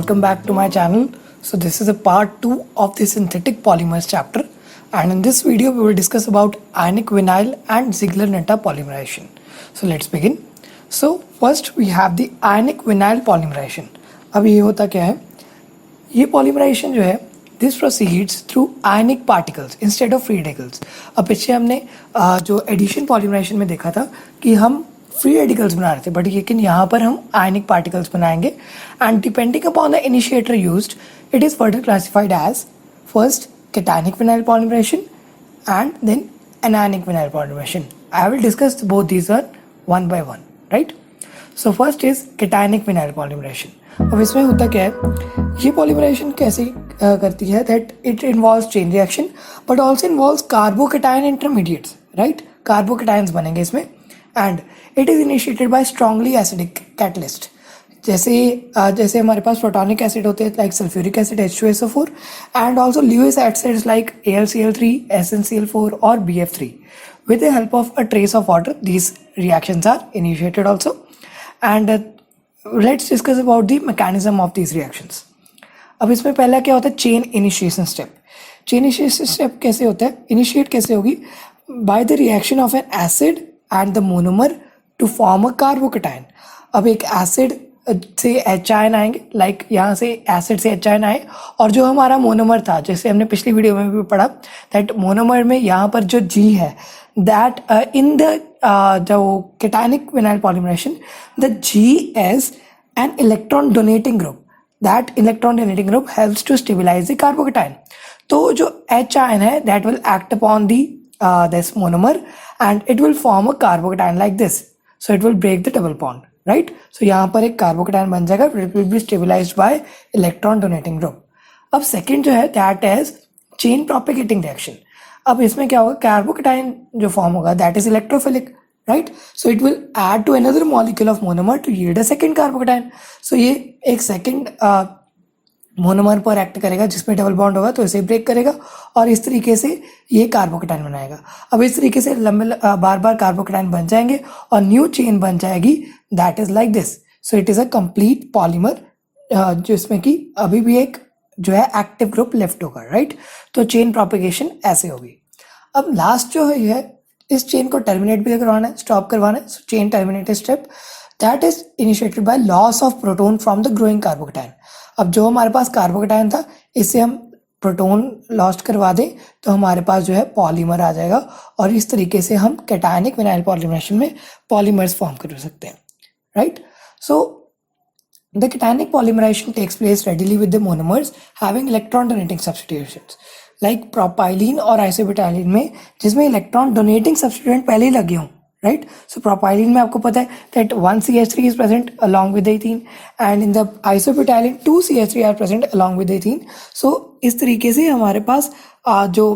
welcome back to my channel. So this is a part 2 of the synthetic polymers chapter, and in this video we will discuss about ionic vinyl and Ziegler-Natta polymerization. So let's begin. So first we have the ionic vinyl polymerization. अब ये होता क्या है, ये polymerization जो है this proceeds through ionic particles instead of free radicals. अब पीछे हमने जो addition polymerization में देखा था कि हम फ्री रेडिकल्स बना रहे थे, बट लेकिन यहाँ पर हम आयनिक पार्टिकल्स बनाएंगे. And depending upon the initiator used it is further classified as first cationic vinyl polymerization and then anionic vinyl polymerization. I will discuss both these one by one, right? So first is cationic vinyl polymerization. अब इसमें होता क्या है, ये polymerization कैसे करती है, that it involves chain reaction but also involves carbocation intermediates, right? Carbocations बनेंगे इसमें and it is initiated by strongly acidic catalyst. जैसे हमारे पास प्रोटॉनिक एसिड होते हैं like sulphuric acid H2SO4 and also Lewis acids like AlCl3, SnCl4 और BF3. With the help of a trace of water, these reactions are initiated also. And let's discuss about the mechanism of these reactions. अब इसमें पहला क्या होता है, chain initiation step. Chain initiation step कैसे होता है, इनिशिएट कैसे होगी, by the reaction of an acid and the monomer to form a carbocation. अब एक एसिड से एच आयन आएंगे, लाइक यहाँ से एसिड से एच आयन आए, और जो हमारा मोनोमर था, जैसे हमने पिछली वीडियो में भी पढ़ा, दैट मोनोमर में यहाँ पर जो जी है, दैट इन द जो cationic vinyl polymerization the G is an electron donating group. That electron donating group helps to stabilize the carbocation. तो जो एच आयन है that will act upon the this monomer and it will form a carbocation like this. So it will break the double bond, right? So यहाँ पर एक carbocation बन जाएगा, it will be stabilized by electron donating group. अब second जो है that is chain propagating reaction. अब इसमें क्या होगा, carbocation जो form होगा that is electrophilic, right? So it will add to another molecule of monomer to yield a second carbocation. So ये एक second मोनोमर पर एक्ट करेगा जिसमें डबल बॉन्ड होगा, तो इसे ब्रेक करेगा और इस तरीके से ये कार्बोकेटाइन बनाएगा. अब इस तरीके से लंबे बार बार कार्बोकेटाइन बन जाएंगे और न्यू चेन बन जाएगी, that is like this. So it is a complete polymer जिसमें कि अभी भी एक जो है एक्टिव ग्रुप लेफ्ट होगा, राइट? तो चेन प्रोपेगेशन ऐसे होगी. अब लास्ट जो है इस चेन को टर्मिनेट भी करवाना है, स्टॉप करवाना है. So chain terminated step that is initiated by loss of proton from the growing carbocation. अब जो हमारे पास कार्बोकेटाइन था, इससे हम प्रोटोन लॉस्ट करवा दें तो हमारे पास जो है पॉलीमर आ जाएगा, और इस तरीके से हम कैटायनिक विनाइल पॉलीमराइजेशन में पॉलीमर्स फॉर्म कर सकते हैं, right? So the cationic polymerization takes place readily with the monomers having electron donating substitutions like propylene और आइसोब्यूटाइलीन में, जिसमें इलेक्ट्रॉन डोनेटिंग सब्स्टिट्यूएंट पहले ही लगे हों, right? So propylene में आपको पता है that 1 CH3 is present along with the ethene, and in the isobutylene 2 CH3 are present along with the ethene. So इस तरीके से हमारे पास जो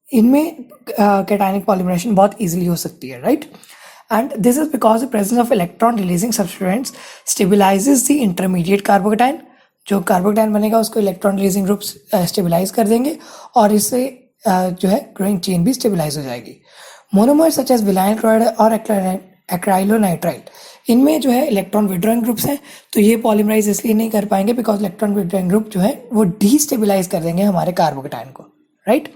इनमें cationic polymerization बहुत easily हो सकती है, right? And this is because the presence of electron releasing substituents stabilizes the intermediate carbocation. जो कार्बोकेटाइन बनेगा उसको इलेक्ट्रॉन रिलीजिंग ग्रुप्स स्टेबलाइज कर देंगे और इससे जो है ग्रोइंग चेन भी स्टेबलाइज हो जाएगी. Monomers such as vinyl chloride और एक्राइलोनाइट्राइल, इनमें जो है इलेक्ट्रॉन विड्रॉइंग ग्रुप्स हैं, तो ये पॉलीमराइज इसलिए नहीं कर पाएंगे बिकॉज इलेक्ट्रॉन विड्रॉइंग ग्रुप जो है वो डीस्टेबलाइज कर देंगे हमारे कार्बोकेटाइन को, राइट?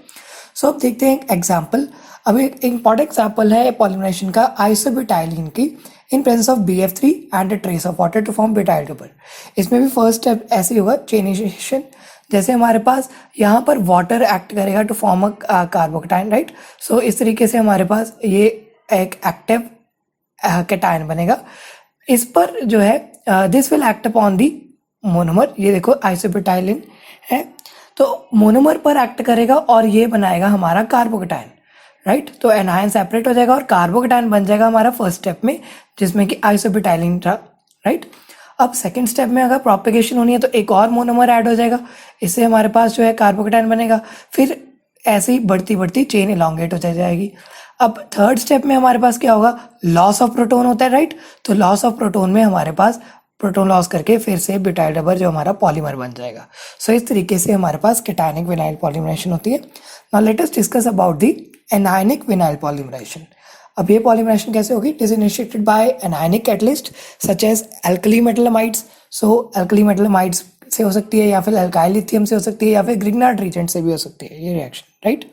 सो अब देखते हैं एक एग्जाम्पल. अब एक इंपॉर्टेंट एग्जाम्पल है पॉलीमराइजेशन का आइसोब्यूटाइलीन की in presence of BF3 and a trace of water to form butyl couple. इसमें भी फर्स्ट स्टेप ऐसे होगा, चेन इनिशिएशन. जैसे हमारे पास यहाँ पर वाटर एक्ट करेगा to form a carbocation, right? So इस तरीके से हमारे पास ये एक एक्टिव कैटायन बनेगा. इस पर जो है this will act upon the monomer. ये देखो आइसोब्यूटाइलिन है, तो मोनोमर पर एक्ट करेगा और ये बनाएगा हमारा कार्बोकेटाइन, राइट? तो एनायन सेपरेट हो जाएगा और कार्बोकेटाइन बन जाएगा हमारा फर्स्ट स्टेप में, जिसमें कि आइसोब्यूटाइलिन था, राइट? अब सेकंड स्टेप में अगर प्रोपेगेशन होनी है तो एक और मोनोमर ऐड हो जाएगा, इससे हमारे पास जो है कार्बोकेटाइन बनेगा. फिर ऐसे ही बढ़ती बढ़ती चेन इलोंगेट हो जाएगी. अब थर्ड स्टेप में हमारे पास क्या होगा, लॉस ऑफ प्रोटोन होता है, राइट? तो लॉस ऑफ प्रोटोन में हमारे पास प्रोटोन लॉस करके फिर से ब्यूटाइल रबर जो हमारा पॉलीमर बन जाएगा. सो इस तरीके से हमारे पास कैटायनिक विनाइल पॉलीमराइजेशन होती है. Now let us discuss about the anionic vinyl polymerization. अब ये पॉलीमराइजेशन कैसे होगी, it is initiated by anionic catalyst such as alkali metalamides. So alkali metalamides से हो सकती है, या फिर अल्काइल लिथियम से हो सकती है, या फिर ग्रिग्नार्ड रीजेंट से भी हो सकती है ये रिएक्शन, राइट।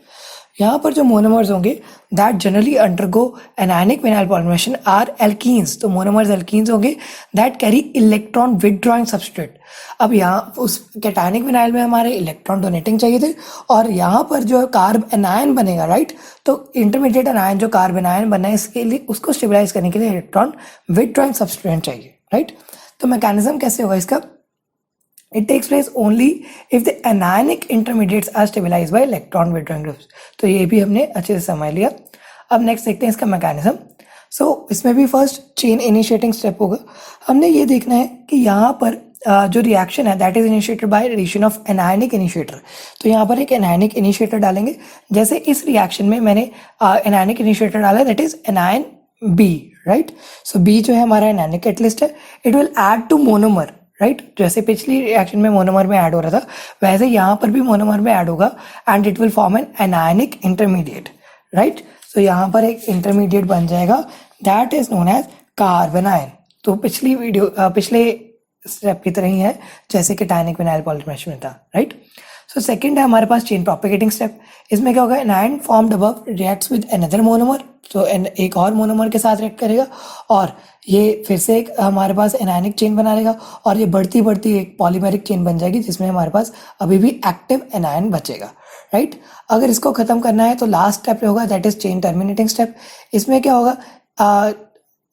यहाँ पर जो मोनोमर्स होंगे that generally undergo anionic vinyl polymerization are alkenes. तो मोनोमर्स एल्कीन्स होंगे that carry electron withdrawing substrate. अब यहाँ उस कैटायनिक विनाइल में हमारे इलेक्ट्रॉन डोनेटिंग चाहिए थे, और यहाँ पर जो कार्ब एनायन बनेगा, राइट। तो इंटरमीडिएट एनायन जो कार्ब एनायन बना है, इसके लिए उसको स्टेबलाइज करने के लिए इलेक्ट्रॉन विथड्रॉइंग सब्सट्रेट चाहिए, राइट। तो मैकेनिज्म कैसे होगा इसका? It takes place only if the anionic intermediates are stabilized by electron withdrawing groups. तो ये भी हमने अच्छे से समझ लिया। अब नेक्स्ट देखते हैं इसका मैकेनिज्म। सो इसमें भी फर्स्ट चेन इनिशिएटिंग स्टेप होगा। हमने ये देखना है कि यहाँ पर जो रिएक्शन है that is initiated by addition of anionic initiator. तो यहाँ पर एक एनायनिक इनिशिएटर डालेंगे। जैसे इस रिएक्शन में मैंने एनायनिक इनिशिएटर डाला, that is anion B, right. So B जो है हमारा एनायनिक कैटलिस्ट है। It will add to monomer, right. जैसे पिछली रिएक्शन में मोनोमर में ऐड हो रहा था, वैसे यहाँ पर भी मोनोमर में ऐड होगा, and it will form an anionic intermediate, right. So यहाँ पर एक इंटरमीडिएट बन जाएगा that is known as carbanion. तो पिछले स्टेप की तरह ही है जैसे कि कैटायनिक विनाइल पॉलीमराइजेशन में था, राइट। सो सेकंड है हमारे पास चेन प्रोपेगेटिंग स्टेप। इसमें क्या होगा? Anion formed above reacts with another monomer. तो एक और मोनोमर के साथ रिएक्ट करेगा, और ये फिर से एक हमारे पास एनायनिक चेन बना लेगा, और ये बढ़ती बढ़ती एक पॉलीमेरिक चेन बन जाएगी, जिसमें हमारे पास अभी भी एक्टिव एनायन बचेगा, राइट। अगर इसको खत्म करना है तो लास्ट स्टेप होगा that is chain terminating step. इसमें क्या होगा?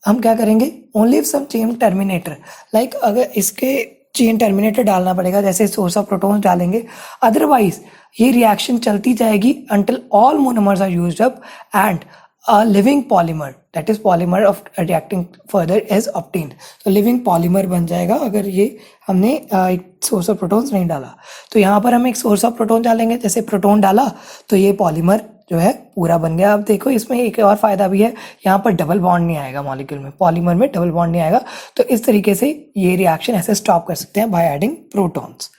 हम क्या करेंगे? Only if some chain terminator, like अगर इसके चेन टर्मिनेटर डालना पड़ेगा, जैसे सोर्स ऑफ प्रोटॉन्स डालेंगे, अदरवाइज ये रिएक्शन चलती जाएगी until all monomers are used up and a living polymer, that is polymer of reacting further is obtained। तो living polymer बन जाएगा अगर ये हमने एक सोर्स ऑफ प्रोटॉन्स नहीं डाला। तो यहाँ पर हम एक सोर्स ऑफ प्रोटॉन डालेंगे, जैसे प्रोटॉन डाला तो ये पॉलीमर जो है पूरा बन गया। अब देखो इसमें एक और फायदा भी है, यहाँ पर डबल बॉन्ड नहीं आएगा मॉलिक्यूल में, पॉलीमर में डबल बॉन्ड नहीं आएगा। तो इस तरीके से ये रिएक्शन ऐसे स्टॉप कर सकते हैं by adding protons,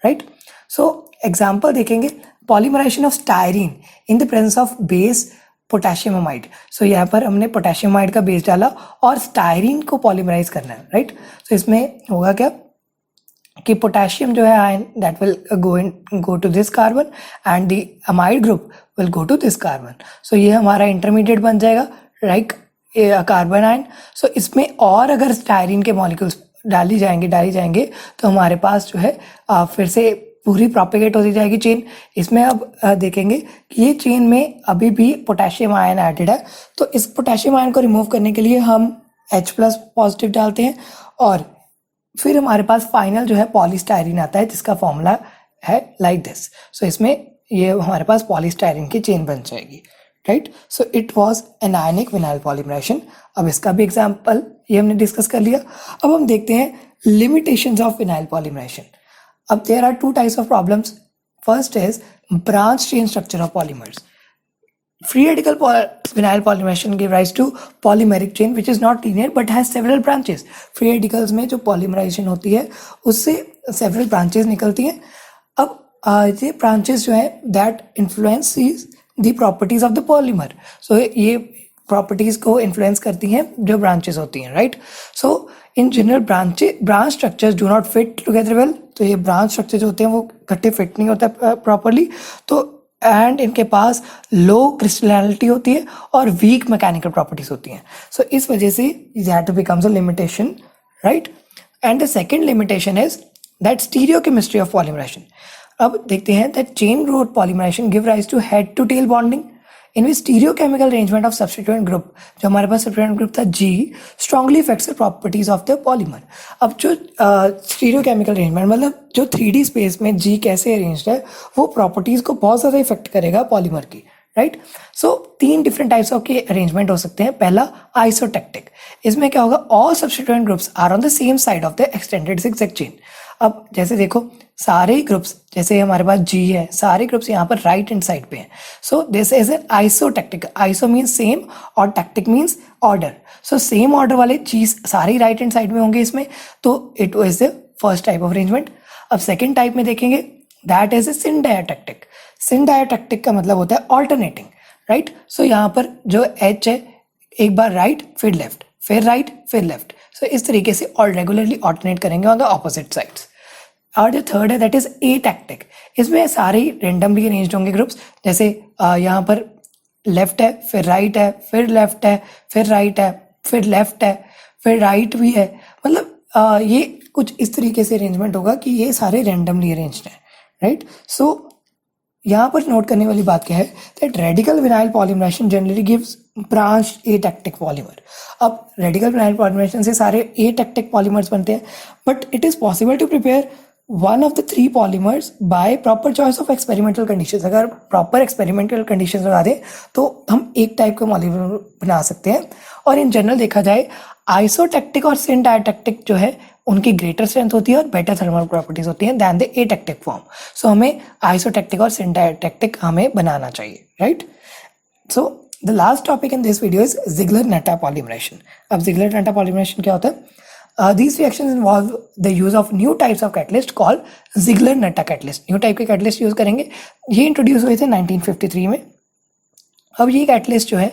right. So example देखेंगे, polymerization of styrene in the presence of base potassium amide. So यहाँ पर हमने पोटेशियम अमाइड का बेस डाला और स्टायरीन को पॉलीमराइज करना है, राइट। तो इसमें होगा क्या कि पोटेशियम जो है ion that will go to this carbon and the amide group will go to this carbon. So ये हमारा इंटरमीडिएट बन जाएगा, लाइक कार्बन आयन। सो इसमें और अगर स्टायरीन के मॉलिक्यूल्स डाली जाएंगे तो हमारे पास जो है फिर से पूरी प्रोपेगेट होती जाएगी चेन। इसमें अब देखेंगे कि ये चेन में अभी भी पोटेशियम आयन एडेड है, तो इस पोटेशियम आयन को रिमूव करने के लिए हम H+ पॉजिटिव डालते हैं, और फिर हमारे पास फाइनल जो है पॉलीस्टायरीन आता है, जिसका फॉर्मूला है लाइक दिस। सो इसमें ये हमारे पास पॉलीस्टायरीन की चेन बन जाएगी, right. So it was anionic vinyl polymerization. अब इसका भी एग्जांपल ये हमने डिस्कस कर लिया। अब हम देखते हैं लिमिटेशंस ऑफ विनाइल पॉलीमराइजेशन। अब there are two types of problems. First is branch chain structure of polymers. Free radical vinyl polymerization give rise to polymeric chain which is not linear but has several branches. Free radicals में जो polymerization होती है उससे several branches निकलती हैं। अब ये branches जो है that influences the properties of the polymer. So ये properties को influence करती हैं जो branches होती हैं, right? So in general branch structures do not fit together well. तो ये ब्रांच स्ट्रक्चर जो होते हैं वो इकट्ठे फिट नहीं होता प्रॉपरली, तो एंड इनके पास लो क्रिस्टलिटी होती है और वीक मैकेनिकल प्रॉपर्टीज होती हैं। सो इस वजह से that becomes a limitation, right. And the second limitation is that stereochemistry of polymerization. अब देखते हैं that chain growth polymerization give rise to head to tail bonding in which stereochemical arrangement of substituent group, जो हमारे पास substituent group था G, strongly affects the properties of the polymer. अब जो stereochemical arrangement मतलब जो 3D स्पेस में G कैसे अरेंज्ड है वो प्रॉपर्टीज को बहुत ज़्यादा इफेक्ट करेगा पॉलीमर की, right. So 3 different types of के अरेंजमेंट हो सकते हैं। पहला आइसोटेक्टिक, इसमें क्या होगा? All substituent groups are on the same side of the extended zigzag chain. अब जैसे देखो सारे ग्रुप्स, जैसे हमारे पास G है, सारे ग्रुप्स यहाँ पर राइट हैंड साइड पे हैं। So this is an isotactic. Iso means same और tactic means order. So same order वाले चीज सारे राइट हैंड साइड में होंगे इसमें, तो it is the first type of arrangement. अब सेकेंड टाइप में देखेंगे दैट इज ए सिनडायोटेक्टिक। सिनडायोटेक्टिक का मतलब होता है ऑल्टरनेटिंग, राइट। सो यहाँ पर जो H है एक बार राइट फिर लेफ्ट फिर राइट फिर लेफ्ट, सो इस तरीके से रेगुलरली ऑल्टरनेट करेंगे ऑन द ऑपोजिट साइड्स। और जो थर्ड है दैट इज एटैक्टिक। इसमें सारे रेंडमली अरेंज्ड होंगे ग्रुप्स, जैसे यहाँ पर लेफ्ट है, फिर राइट है, फिर लेफ्ट है, फिर राइट है, फिर लेफ्ट है, फिर राइट भी है। मतलब ये कुछ इस तरीके से अरेंजमेंट होगा कि ये सारे रेंडमली अरेंज्ड हैं, राइट। सो यहाँ पर नोट करने वाली बात क्या है that radical vinyl polymerization generally gives branch atactic polymer. अब रेडिकल विनाइल पॉलीमराइजेशन से सारे एटैक्टिक पॉलीमर्स बनते हैं, but it is possible to prepare one of the three polymers by proper choice of experimental conditions. अगर proper experimental conditions लगा दें तो हम एक टाइप का पॉलीमर बना सकते हैं। और इन जनरल देखा जाए आइसोटैक्टिक और सिंटाइटैक्टिक जो है उनकी ग्रेटर स्ट्रेंथ होती है और बेटर थर्मल प्रॉपर्टीज होती हैं than the atactic form. So हमें आइसोटैक्टिक और सिंटाइटैक्टिक हमें बनाना चाहिए, right. So the last topic in this video is Ziegler Natta polymerization. अब जिगलर-नटा पॉलीमराइजेशन क्या होता है? These reactions involve the use of new types of catalyst called Ziegler-Natta catalyst। New type के कैटलिस्ट यूज करेंगे, ये इंट्रोड्यूस हुए थे 1953 में। अब ये कैटलिस्ट जो है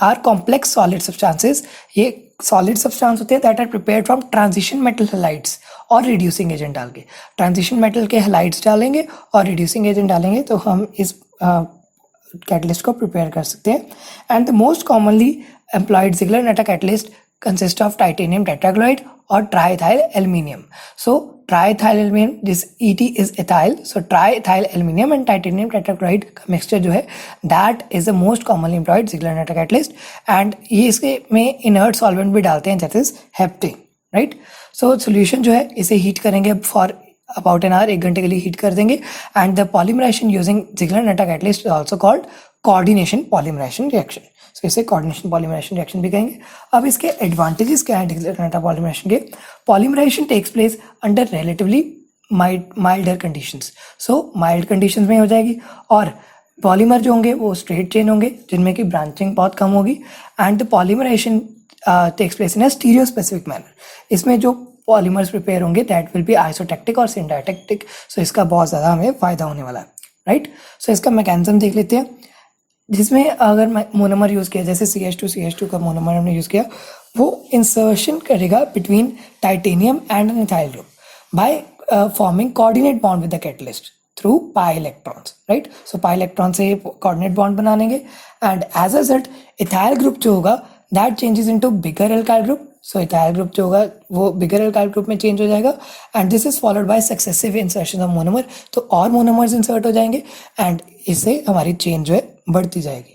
आर कॉम्प्लेक्स सॉलिड सब्सटेंसेस। ये सॉलिड सब्सटेंस होते हैं that are prepared from transition metal halides और रिड्यूसिंग एजेंट डाल के। ट्रांजिशन मेटल के हैलाइड्स डालेंगे और रिड्यूसिंग एजेंट डालेंगे तो हम इस कैटलिस्ट को प्रिपेयर कर सकते हैं। And the most commonly employed Ziegler-Natta catalyst consist of titanium tetrachloride or triethyl aluminium. So triethyl aluminium, this ET is ethyl, so triethyl aluminium and titanium tetrachloride का mixture जो है that is the most commonly employed Ziegler-Natta catalyst। and ये इसके में inert solvent भी डालते हैं that is heptane, right। so solution जो है इसे heat करेंगे for about an hour, 1 घंटे के लिए हीट कर देंगे। And the polymerization using Ziegler-Natta catalyst is also called coordination polymerization reaction। सो इसे कोऑर्डिनेशन पॉलीमराइजेशन रिएक्शन भी कहेंगे। अब इसके एडवांटेजेस क्या है Ziegler-Natta पॉलीमराइजेशन के? Polymerization takes place under relatively milder conditions. So mild conditions में हो जाएगी और पॉलीमर जो होंगे वो स्ट्रेट चेन होंगे जिनमें की ब्रांचिंग बहुत कम होगी। And the polymerization takes place in a stereospecific manner. इसमें जो पॉलीमर्स प्रिपेयर होंगे दैट विल बी आइसोटैक्टिक और सिंटाइटैक्टिक। सो इसका बहुत ज़्यादा हमें फायदा होने वाला है, राइट। सो इसका मैकेनिज्म देख लेते हैं, जिसमें अगर मोनोमर यूज़ किया जैसे CH2 का मोनोमर हमने यूज़ किया, वो इंसर्शन करेगा between titanium and an ethyl group by forming coordinate bond with the catalyst through pi electrons, right. So pi electron से कोऑर्डिनेट बॉन्ड बना लेंगे and as a result ethyl group जो होगा that changes into bigger alkyl group. So ethyl group जो होगा वो bigger alkyl group में change हो जाएगा and this is followed by successive insertion of monomer. तो और मोनोमर्स इंसर्ट हो जाएंगे एंड इससे हमारी चेन जो है बढ़ती जाएगी।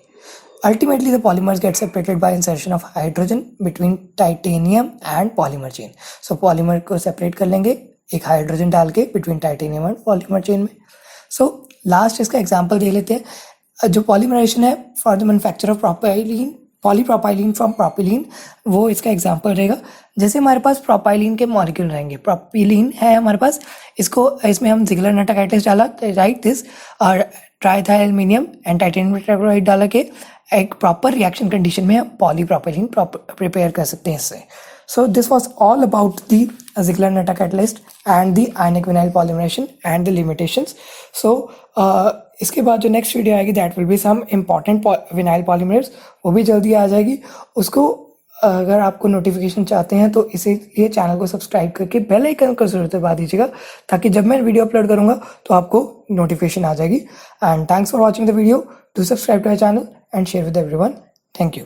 Ultimately, the polymers get separated by insertion of hydrogen between titanium and polymer chain। So polymer को separate कर लेंगे एक हाइड्रोजन डाल के between titanium and polymer chain में। So last इसका example देख लेते हैं। जो polymerization है for the manufacture of propylene, polypropylene from propylene, वो इसका एग्जाम्पल रहेगा। जैसे हमारे पास प्रोपाइलिन के मॉलिक्यूल रहेंगे, प्रोपिलीन है हमारे पास, इसमें हम Ziegler-Natta कैटलिस्ट डाला, राइट दिस, और triethyl aluminium and titanium tetrachloride डाला के एक प्रॉपर रिएक्शन कंडीशन में हम पॉलीप्रोपाइलिन प्रिपेयर कर सकते हैं इससे। So this was all about the Ziegler-Natta catalyst and the ionic vinyl polymerization and the limitations। So इसके बाद जो नेक्स्ट वीडियो आएगी that will be some important vinyl polymers, वो भी जल्दी आ जाएगी। उसको अगर आपको नोटिफिकेशन चाहते हैं तो ये चैनल को सब्सक्राइब करके बेल आइकन को जरूर दबा दीजिएगा ताकि जब मैं वीडियो अपलोड करूँगा तो आपको नोटिफिकेशन आ जाएगी। And thanks for watching the video, do subscribe to our channel and share with everyone. Thank you.